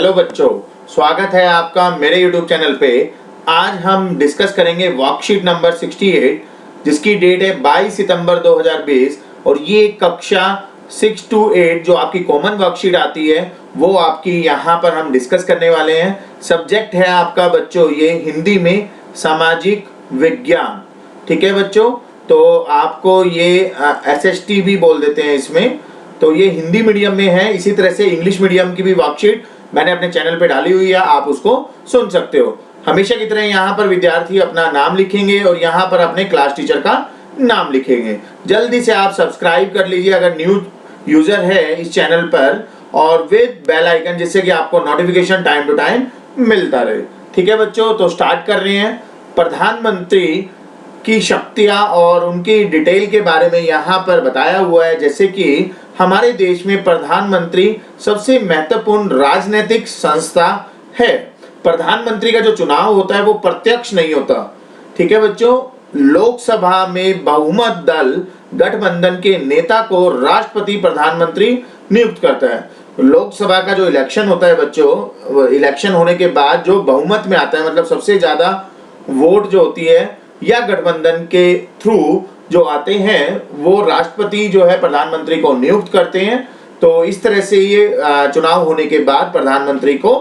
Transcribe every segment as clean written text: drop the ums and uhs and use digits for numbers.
Hello बच्चों, स्वागत है आपका मेरे YouTube चैनल पे। आज हम डिस्कस करेंगे वर्कशीट नंबर 68 जिसकी डेट है 22 सितंबर 2020 और ये कक्षा 6 to 8 जो आपकी कॉमन वर्कशीट आती है वो आपकी यहाँ पर हम डिस्कस करने वाले हैं। सब्जेक्ट है आपका बच्चों ये हिंदी में सामाजिक विज्ञान। ठीक है बच्चों, तो आपको ये SST भी बोल देते हैं इसमें। तो ये हिंदी मीडियम में है। इसी तरह से इंग्लिश मीडियम की भी वर्कशीट मैंने अपने चैनल पे डाली हुई है, आप उसको सुन सकते हो। हमेशा की तरह यहाँ पर विद्यार्थी अपना नाम लिखेंगे और यहाँ पर अपने क्लास टीचर का नाम लिखेंगे। जल्दी से आप सब्सक्राइब कर लीजिए अगर न्यू यूजर है इस चैनल पर, और विद बेल आइकन, जिससे कि आपको नोटिफिकेशन टाइम टू टाइम मिलता रहे। ठीक है बच्चों, तो स्टार्ट कर रहे हैं। प्रधानमंत्री की शक्तियां और उनकी डिटेल के बारे में यहाँ पर बताया हुआ है। जैसे कि हमारे देश में प्रधानमंत्री सबसे महत्वपूर्ण राजनीतिक संस्था है। प्रधानमंत्री का जो चुनाव होता है वो प्रत्यक्ष नहीं होता। ठीक है बच्चों, लोकसभा में बहुमत दल गठबंधन के नेता को राष्ट्रपति प्रधानमंत्री नियुक्त करता है। लोकसभा का जो इलेक्शन होता है बच्चों, इलेक्शन होने के बाद जो बहुमत में आता है, मतलब सबसे ज्यादा वोट जो होती है या गठबंधन के थ्रू जो आते हैं, वो राष्ट्रपति जो है प्रधानमंत्री को नियुक्त करते हैं। तो इस तरह से ये चुनाव होने के बाद प्रधानमंत्री को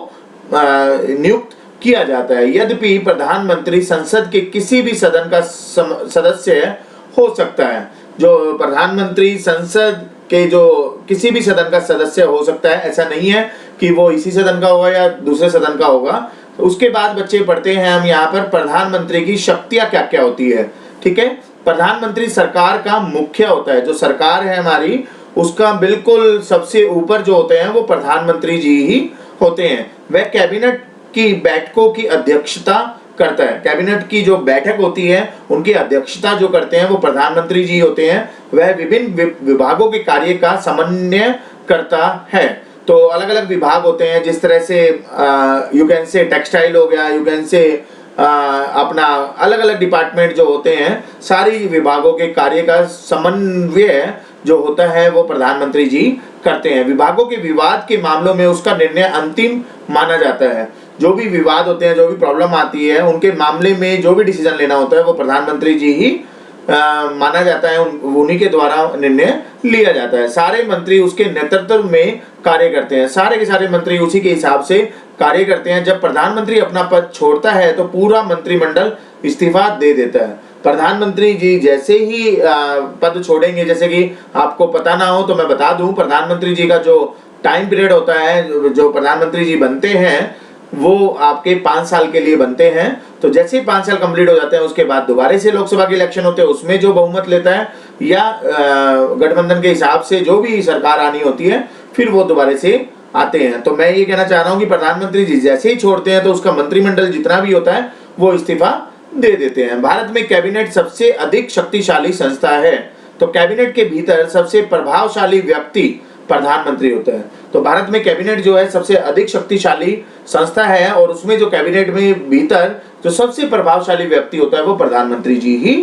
नियुक्त किया जाता है। यद्यपि प्रधानमंत्री संसद के किसी भी सदन का सदस्य हो सकता है। जो प्रधानमंत्री संसद के जो किसी भी सदन का सदस्य हो सकता है, ऐसा नहीं है कि वो इसी सदन का होगा या दूसरे सदन का होगा। तो उसके बाद बच्चे पढ़ते हैं हम यहाँ पर प्रधानमंत्री की शक्तियां क्या क्या होती है। ठीक है, प्रधानमंत्री सरकार का मुखिया होता है। जो सरकार है हमारी, उसका बिल्कुल सबसे ऊपर जो होते हैं वो प्रधानमंत्री जी ही होते हैं। वह कैबिनेट की बैठकों की अध्यक्षता करता है। कैबिनेट की जो बैठक होती है उनकी अध्यक्षता जो करते हैं वो प्रधानमंत्री जी होते हैं। वह विभिन्न विभागों के कार्य का समन्वय करता है। तो अलग अलग विभाग होते हैं, जिस तरह से यू कैन से टेक्सटाइल हो गया, यू कैन से अपना अलग अलग डिपार्टमेंट जो होते हैं, सारी विभागों के कार्य का समन्वय जो होता है वो प्रधानमंत्री जी करते हैं। विभागों के विवाद के मामलों में उसका निर्णय अंतिम माना जाता है। जो भी विवाद होते हैं, जो भी प्रॉब्लम आती है, उनके मामले में जो भी डिसीजन लेना होता है वो प्रधानमंत्री जी ही माना जाता है। उन्हीं के द्वारा निर्णय लिया जाता है। सारे मंत्री उसके नेतृत्व में कार्य करते हैं। सारे के सारे मंत्री उसी के हिसाब से कार्य करते हैं। जब प्रधानमंत्री अपना पद छोड़ता है तो पूरा मंत्रिमंडल इस्तीफा दे देता है। प्रधानमंत्री जी जैसे ही पद छोड़ेंगे, जैसे कि आपको पता ना हो तो मैं बता दूं, प्रधानमंत्री जी का जो टाइम पीरियड होता है, जो प्रधानमंत्री जी बनते हैं वो आपके 5 साल के लिए बनते हैं। तो जैसे ही 5 साल कंप्लीट हो जाते हैं उसके बाद दोबारा से लोकसभा के इलेक्शन होते हैं। उसमें जो बहुमत लेता है या गठबंधन के हिसाब से जो भी सरकार आनी होती है, फिर वो दोबारा से आते हैं। तो मैं ये कहना चाह रहा हूँ कि प्रधानमंत्री जी जैसे ही छोड़ते हैं तो उसका मंत्रिमंडल जितना भी होता है वो इस्तीफा दे देते हैं। भारत में कैबिनेट सबसे अधिक शक्तिशाली संस्था है। तो कैबिनेट के भीतर सबसे प्रभावशाली व्यक्ति प्रधानमंत्री होता है। तो भारत में कैबिनेट जो है सबसे अधिक शक्तिशाली संस्था है, और उसमें जो कैबिनेट में भीतर जो सबसे प्रभावशाली व्यक्ति होता है वो प्रधानमंत्री जी ही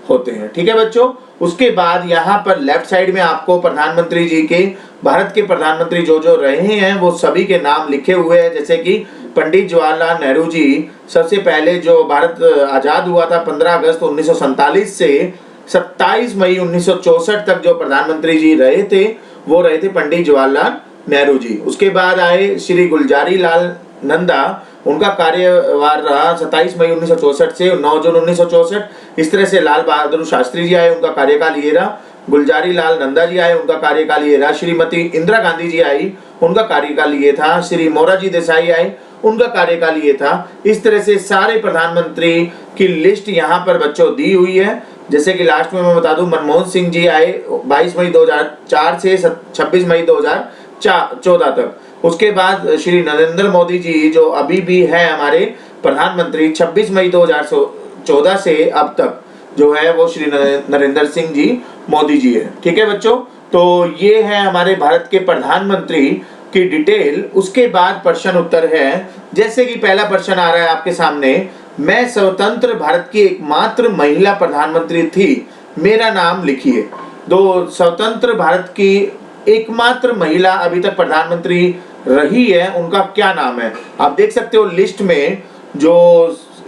होते हैं। ठीक है बच्चों, उसके बाद यहाँ पर लेफ्ट साइड में आपको प्रधानमंत्री जी के, भारत के प्रधानमंत्री जो जो रहे हैं वो सभी के नाम लिखे हुए हैं। जैसे कि पंडित जवाहरलाल नेहरू जी, सबसे पहले जो भारत आजाद हुआ था 15 अगस्त 1947 से 27 मई 1964 तक जो प्रधानमंत्री जी रहे थे वो रहे थे पंडित जवाहरलाल नेहरू जी। उसके बाद आए श्री गुलजारी लाल नंदा, उनका कार्यभार रहा 27 मई 1964 से 9 जून 1964। इस तरह से लाल बहादुर शास्त्री जी आए, उनका कार्यकाल ये रहा। गुलजारी लाल नंदा जी आए, उनका कार्यकाल ये रहा। श्रीमती इंदिरा गांधी जी आई, उनका कार्यकाल ये था। श्री मोरारजी देसाई आए, उनका कार्यकाल ये था। इस तरह से सारे प्रधानमंत्री की लिस्ट यहाँ पर बच्चों दी हुई है। जैसे कि लास्ट में मैं बता दूं, मनमोहन सिंह जी आए 22 मई 2004 से 26 मई 2014 तक। उसके बाद श्री नरेंद्र मोदी जी जो अभी भी है हमारे प्रधानमंत्री, 26 मई 2014 से अब तक जो है वो श्री नरेंद्र सिंह जी मोदी जी है। ठीक है बच्चों, तो ये है हमारे भारत के प्रधानमंत्री की डिटेल। उसके बाद प्रश्न उत्तर है। जैसे कि पहला प्रश्न आ रहा है आपके सामने, मैं स्वतंत्र भारत की एकमात्र महिला प्रधानमंत्री थी, मेरा नाम लिखिए। तो स्वतंत्र भारत की एकमात्र महिला अभी तक प्रधानमंत्री रही है उनका क्या नाम है। आप देख सकते हो लिस्ट में जो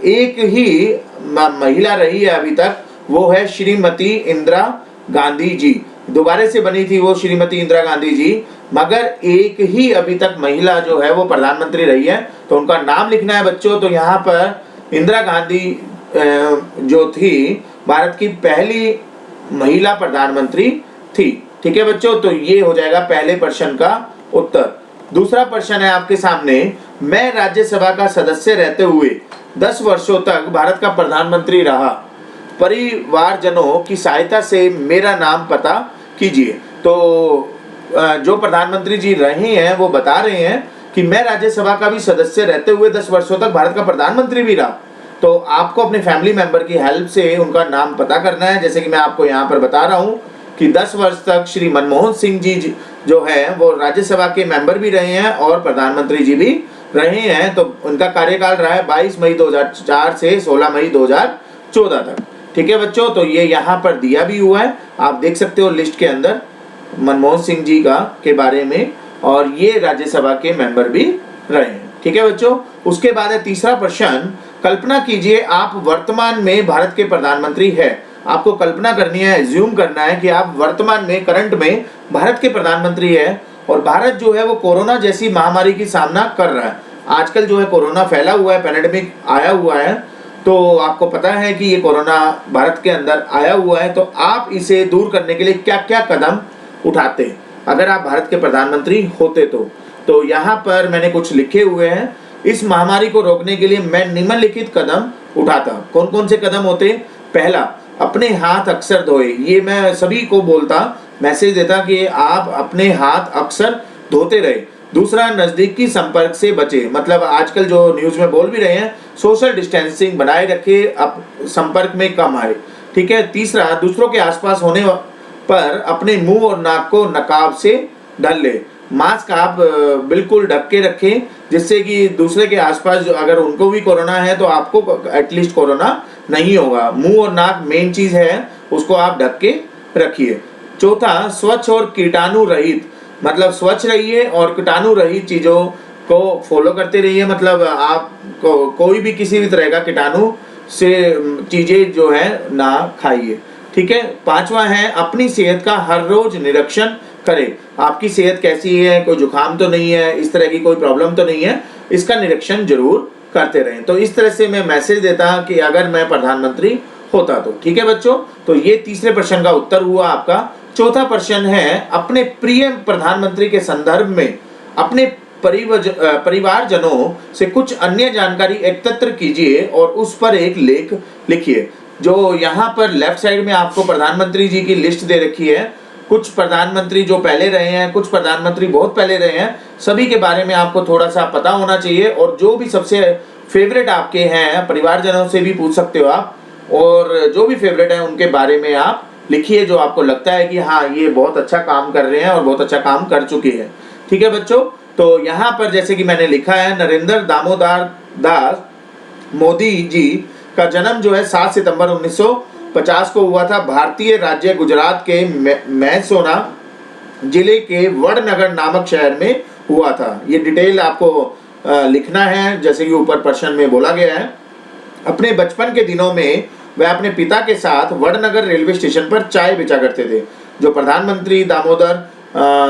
एक ही महिला रही है अभी तक, वो है श्रीमती इंदिरा गांधी जी। दोबारा से बनी थी वो श्रीमती इंदिरा गांधी जी, मगर एक ही अभी तक महिला जो है वो प्रधानमंत्री रही है। तो उनका नाम लिखना है बच्चों। तो यहाँ पर इंदिरा गांधी जो थी भारत की पहली महिला प्रधानमंत्री थी। ठीक है बच्चों, तो ये हो जाएगा पहले प्रश्न का उत्तर। दूसरा प्रश्न है आपके सामने, मैं राज्यसभा का सदस्य रहते हुए 10 वर्षों तक भारत का प्रधानमंत्री रहा, परिवारजनों की सहायता से मेरा नाम पता कीजिए। तो जो प्रधानमंत्री जी रहे हैं वो बता रहे हैं कि मैं राज्यसभा का भी सदस्य रहते हुए 10 वर्षों तक भारत का प्रधानमंत्री भी रहा। तो आपको अपने फैमिली मेंबर की हेल्प से उनका नाम पता करना है। जैसे कि मैं आपको यहाँ पर बता रहा हूँ कि 10 वर्ष तक श्री मनमोहन सिंह जी जो है वो राज्यसभा के मेंबर भी रहे हैं और प्रधानमंत्री जी भी रहे हैं। तो उनका कार्यकाल रहा है 22 मई 2004 से 16 मई 2014 तक। ठीक है बच्चों, तो ये यहाँ पर दिया भी हुआ है, आप देख सकते हो लिस्ट के अंदर मनमोहन सिंह जी का के बारे में, और ये राज्यसभा के मेंबर भी रहे हैं। ठीक है बच्चों, उसके बाद है तीसरा प्रश्न, कल्पना कीजिए आप वर्तमान में भारत के प्रधानमंत्री है। आपको कल्पना करनी है, एज्यूम करना है कि आप वर्तमान में करंट में भारत के प्रधानमंत्री है और भारत जो है वो कोरोना जैसी महामारी की सामना कर रहा है। आजकल जो है कोरोना फैला हुआ है, पैंडेमिक आया हुआ है, तो आपको पता है कि ये कोरोना भारत के अंदर आया हुआ है। तो आप इसे दूर करने के लिए क्या क्या कदम उठाते अगर आप भारत के प्रधानमंत्री होते तो यहाँ पर मैंने कुछ लिखे हुए हैं। इस महामारी को रोकने के लिए मैं निम्नलिखित कदम उठाता। कौन कौन से कदम होते? पहला, अपने हाथ अक्सर धोए। ये मैं सभी को बोलता, मैसेज देता कि आप अपने हाथ अक्सर धोते रहे। दूसरा, नजदीकी संपर्क से बचे, मतलब आजकल जो न्यूज में बोल भी रहे हैं सोशल डिस्टेंसिंग बनाए रखे, अब संपर्क में कम आए। ठीक है। तीसरा, दूसरों के आसपास होने पर अपने मुंह और नाक को नकाब से ढक ले। मास्क आप बिल्कुल ढक के रखें, जिससे कि दूसरे के आसपास अगर उनको भी कोरोना है तो आपको एटलीस्ट कोरोना नहीं होगा। मुंह और नाक मेन चीज है, उसको आप ढक के रखिए। चौथा, स्वच्छ और कीटाणु रहित, मतलब स्वच्छ रहिए और कीटाणु रहित चीजों को फॉलो करते रहिए। मतलब आप कोई भी किसी भी तरह का कीटाणु से चीजें जो है ना खाइए। ठीक है। पांचवा है, अपनी सेहत का हर रोज निरीक्षण करें। आपकी सेहत कैसी है, कोई जुकाम तो नहीं है, इस तरह की कोई प्रॉब्लम तो नहीं है, इसका निरीक्षण जरूर करते रहें। तो इस तरह से मैं मैसेज देता कि अगर मैं प्रधानमंत्री होता तो। ठीक है बच्चों, तो ये तीसरे प्रश्न का उत्तर हुआ आपका। चौथा प्रश्न है, अपने प्रिय प्रधानमंत्री के संदर्भ में अपने परिवारजनों से कुछ अन्य जानकारी एकत्र कीजिए और उस पर एक लेख लिखिए। जो यहाँ पर लेफ्ट साइड में आपको प्रधानमंत्री जी की लिस्ट दे रखी है, कुछ प्रधानमंत्री जो पहले रहे हैं, कुछ प्रधानमंत्री बहुत पहले रहे हैं, सभी के बारे में आपको थोड़ा सा पता होना चाहिए। और जो भी सबसे फेवरेट आपके हैं, परिवारजनों से भी पूछ सकते हो आप, और जो भी फेवरेट है उनके बारे में आप लिखिए, जो आपको लगता है कि हाँ ये बहुत अच्छा काम कर रहे हैं और बहुत अच्छा काम कर चुके हैं। ठीक है बच्चों, तो यहाँ पर जैसे कि मैंने लिखा है, नरेंद्र दामोदर दास मोदी जी का जन्म जो है 7 सितंबर 1950 को हुआ था। भारतीय राज्य गुजरात के मैसूना जिले के वडनगर नामक शहर में हुआ था। ये डिटेल आपको लिखना है, जैसे कि ऊपर प्रश्न में बोला गया है। अपने बचपन के दिनों में वह अपने पिता के साथ वडनगर रेलवे स्टेशन पर चाय बेचा करते थे। जो प्रधानमंत्री दामोदर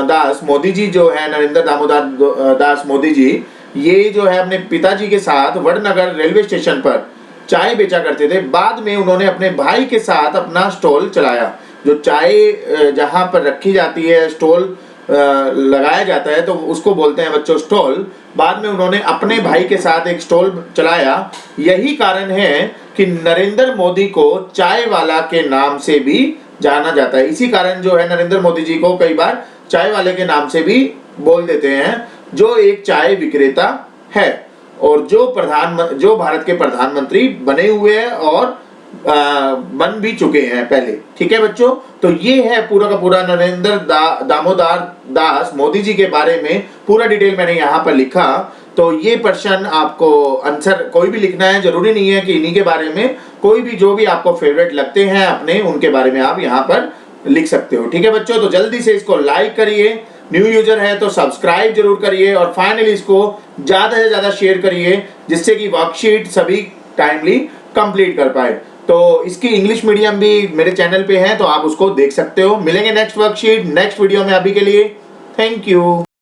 दास मोदी जी जो है, नरेंद्र दामोदर दास मोदी जी, ये जो है अपने पिताजी के साथ वडनगर रेलवे स्टेशन पर चाय बेचा करते थे। बाद में उन्होंने अपने भाई के साथ अपना स्टॉल चलाया। जो चाय जहाँ पर रखी जाती है, स्टॉल लगाया जाता है, तो उसको बोलते हैं बच्चों स्टॉल। बाद में उन्होंने अपने भाई के साथ एक स्टॉल चलाया। यही कारण है कि नरेंद्र मोदी को चाय वाला के नाम से भी जाना जाता है। इसी कारण जो है नरेंद्र मोदी जी को कई बार चाय वाले के नाम से भी बोल देते हैं, जो एक चाय विक्रेता है और जो भारत के प्रधानमंत्री बने हुए हैं और बन भी चुके हैं पहले। ठीक है बच्चों, तो ये है पूरा का पूरा नरेंद्र दामोदर दास मोदी जी के बारे में पूरा डिटेल मैंने यहाँ पर लिखा। तो ये प्रश्न आपको आंसर कोई भी लिखना है, जरूरी नहीं है कि इन्हीं के बारे में, कोई भी जो भी आपको फेवरेट लगते हैं अपने, उनके बारे में आप यहाँ पर लिख सकते हो। ठीक है बच्चों, तो जल्दी से इसको लाइक करिए, न्यू यूजर है तो सब्सक्राइब जरूर करिए और फाइनली इसको ज़्यादा से ज़्यादा शेयर करिए जिससे कि वर्कशीट सभी टाइमली कंप्लीट कर पाए। तो इसकी इंग्लिश मीडियम भी मेरे चैनल पे है तो आप उसको देख सकते हो। मिलेंगे नेक्स्ट वर्कशीट नेक्स्ट वीडियो में। अभी के लिए थैंक यू।